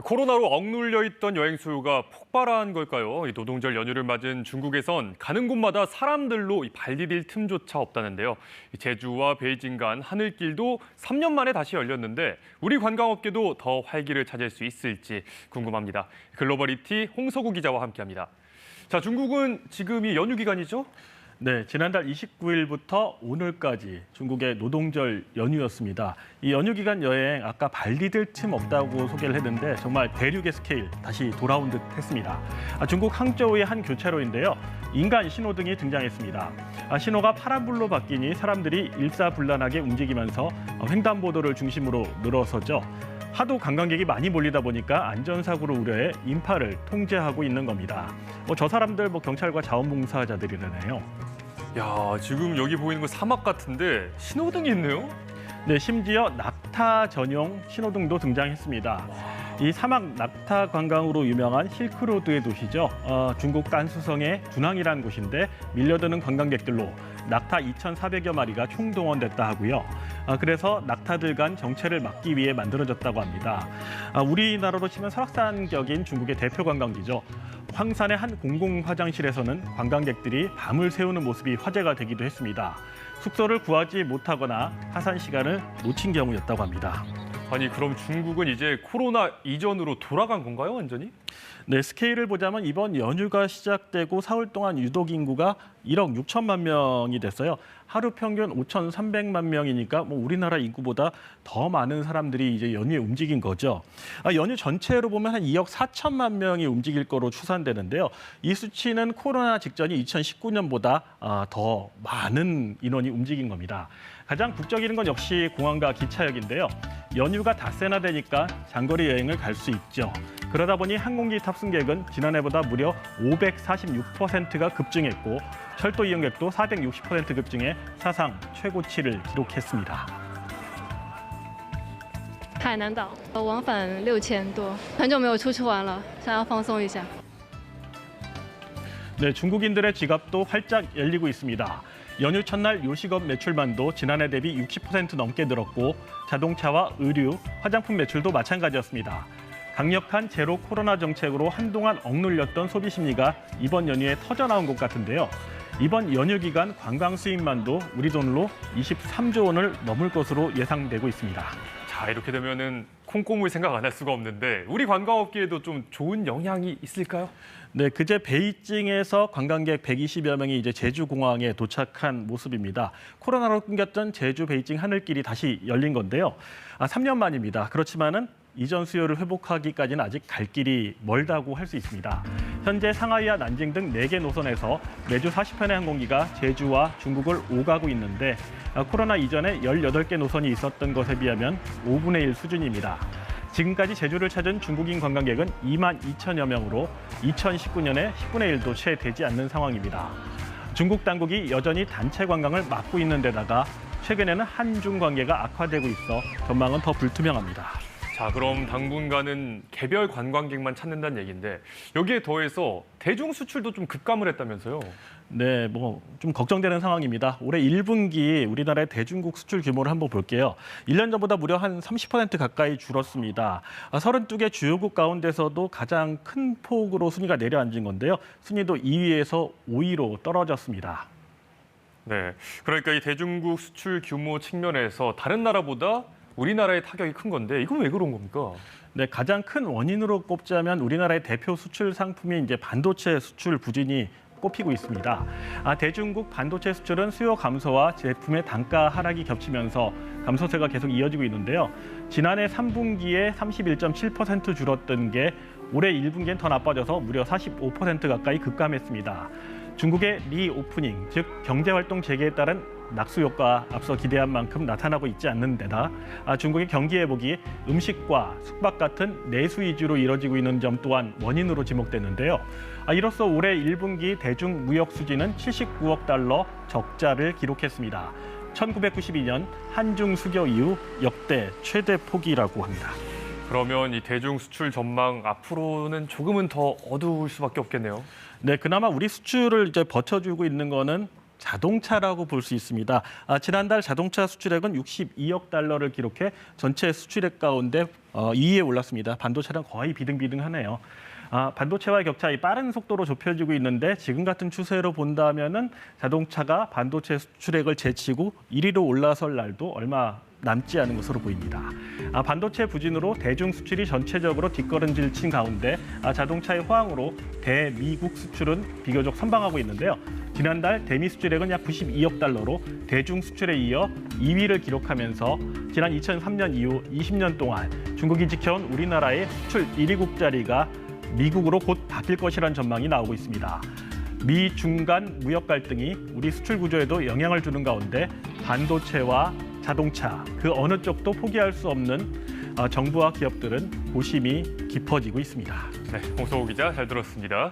코로나로 억눌려 있던 여행 수요가 폭발한 걸까요? 이 노동절 연휴를 맞은 중국에선 가는 곳마다 사람들로 발 디딜 틈조차 없다는데요. 제주와 베이징 간 하늘길도 3년 만에 다시 열렸는데 우리 관광업계도 더 활기를 찾을 수 있을지 궁금합니다. 글로벌이티 홍서구 기자와 함께합니다. 자, 중국은 지금이 연휴 기간이죠? 네, 지난달 29일부터 오늘까지 중국의 노동절 연휴였습니다. 이 연휴 기간 여행 아까 발 디딜 틈 없다고 소개를 했는데 정말 대륙의 스케일 다시 돌아온 듯 했습니다. 중국 항저우의 한 교차로인데요. 인간 신호등이 등장했습니다. 신호가 파란불로 바뀌니 사람들이 일사불란하게 움직이면서 횡단보도를 중심으로 늘어서죠. 하도 관광객이 많이 몰리다 보니까 안전사고를 우려해 인파를 통제하고 있는 겁니다. 저 사람들 경찰과 자원봉사자들이라네요. 야, 지금 여기 보이는 거 사막 같은데 신호등이 있네요? 네, 심지어 낙타 전용 신호등도 등장했습니다. 이 사막 낙타 관광으로 유명한 실크로드의 도시죠. 중국 깐수성의 두낭이라는 곳인데 밀려드는 관광객들로 낙타 2,400여 마리가 총동원됐다 하고요. 그래서 낙타들 간 정체를 막기 위해 만들어졌다고 합니다. 우리나라로 치면 설악산격인 중국의 대표 관광지죠. 황산의 한 공공 화장실에서는 관광객들이 밤을 새우는 모습이 화제가 되기도 했습니다. 숙소를 구하지 못하거나 하산 시간을 놓친 경우였다고 합니다. 아니, 그럼 중국은 이제 코로나 이전으로 돌아간 건가요, 완전히? 네, 스케일을 보자면 이번 연휴가 시작되고 사흘 동안 유독 인구가 1억 6천만 명이 됐어요. 하루 평균 5,300만 명이니까 우리나라 인구보다 더 많은 사람들이 이제 연휴에 움직인 거죠. 연휴 전체로 보면 한 2억 4천만 명이 움직일 거로 추산되는데요. 이 수치는 코로나 직전인 2019년보다 더 많은 인원이 움직인 겁니다. 가장 국적인 건 역시 공항과 기차역인데요. 연휴가 닷새나 장거리 여행을 갈 수 있죠. 그러다 보니 항공기 탑승객은 지난해보다 무려 546%가 급증했고 철도 이용객도 460% 급증해 사상 최고치를 기록했습니다. 海南岛往返6000多，很久没有出去玩了，想要放松一下。 네, 중국인들의 지갑도 활짝 열리고 있습니다. 연휴 첫날 요식업 매출만도 지난해 대비 60% 넘게 늘었고 자동차와 의류, 화장품 매출도 마찬가지였습니다. 강력한 제로 코로나 정책으로 한동안 억눌렸던 소비 심리가 이번 연휴에 터져나온 것 같은데요. 이번 연휴 기간 관광 수입만도 우리 돈으로 23조 원을 넘을 것으로 예상되고 있습니다. 자, 이렇게 되면은 콩고물 생각 안 할 수가 없는데 우리 관광업계에도 좀 좋은 영향이 있을까요? 네, 그제 베이징에서 관광객 120여 명이 이제 제주공항에 도착한 모습입니다. 코로나로 끊겼던 제주 베이징 하늘길이 다시 열린 건데요. 3년 만입니다. 그렇지만은 이전 수요를 회복하기까지는 아직 갈 길이 멀다고 할 수 있습니다. 현재 상하이와 난징 등 4개 노선에서 매주 40편의 항공기가 제주와 중국을 오가고 있는데 코로나 이전에 18개 노선이 있었던 것에 비하면 5분의 1 수준입니다. 지금까지 제주를 찾은 중국인 관광객은 2만 2천여 명으로 2019년에 10분의 1도 채 되지 않는 상황입니다. 중국 당국이 여전히 단체 관광을 막고 있는 데다가 최근에는 한중 관계가 악화되고 있어 전망은 더 불투명합니다. 자, 그럼 당분간은 개별 관광객만 찾는다는 얘기인데 여기에 더해서 대중 수출도 좀 급감을 했다면서요? 네, 좀 걱정되는 상황입니다. 올해 1분기 우리나라의 대중국 수출 규모를 한번 볼게요. 1년 전보다 무려 한 30% 가까이 줄었습니다. 32개 주요국 가운데서도 가장 큰 폭으로 순위가 내려앉은 건데요. 순위도 2위에서 5위로 떨어졌습니다. 네, 그러니까 이 대중국 수출 규모 측면에서 다른 나라보다 우리나라의 타격이 큰 건데 이건 왜 그런 겁니까? 네, 가장 큰 원인으로 꼽자면 우리나라의 대표 수출 상품인 이제 반도체 수출 부진이 꼽히고 있습니다. 대중국 반도체 수출은 수요 감소와 제품의 단가 하락이 겹치면서 감소세가 계속 이어지고 있는데요. 지난해 3분기에 31.7% 줄었던 게 올해 1분기엔 더 나빠져서 무려 45% 가까이 급감했습니다. 중국의 리오프닝, 즉 경제활동 재개에 따른 낙수 효과 앞서 기대한 만큼 나타나고 있지 않는 데다 중국의 경기 회복이 음식과 숙박 같은 내수 위주로 이뤄지고 있는 점 또한 원인으로 지목되는데요. 이로써 올해 1분기 대중 무역 수지는 79억 달러 적자를 기록했습니다. 1992년 한중 수교 이후 역대 최대 폭이라고 합니다. 그러면 이 대중 수출 전망 앞으로는 조금은 더 어두울 수밖에 없겠네요. 네, 그나마 우리 수출을 이제 버텨주고 있는 거는 자동차라고 볼 수 있습니다. 지난달 자동차 수출액은 62억 달러를 기록해 전체 수출액 가운데 2위에 올랐습니다. 반도체랑 거의 비등비등하네요. 반도체와의 격차 빠른 속도로 좁혀지고 있는데 지금 같은 추세로 본다면은 자동차가 반도체 수출액을 제치고 1위로 올라설 날도 얼마 남지 않은 것으로 보입니다. 반도체 부진으로 대중 수출이 전체적으로 뒷걸음질 친 가운데 자동차의 호황으로 대미국 수출은 비교적 선방하고 있는데요. 지난달 대미 수출액은 약 92억 달러로 대중 수출에 이어 2위를 기록하면서 지난 2003년 이후 20년 동안 중국이 지켜온 우리나라의 수출 1위국 자리가 미국으로 곧 바뀔 것이라는 전망이 나오고 있습니다. 미 중 간 무역 갈등이 우리 수출 구조에도 영향을 주는 가운데 반도체와 자동차 그 어느 쪽도 포기할 수 없는 정부와 기업들은 고심이 깊어지고 있습니다. 네, 홍성호 기자 잘 들었습니다.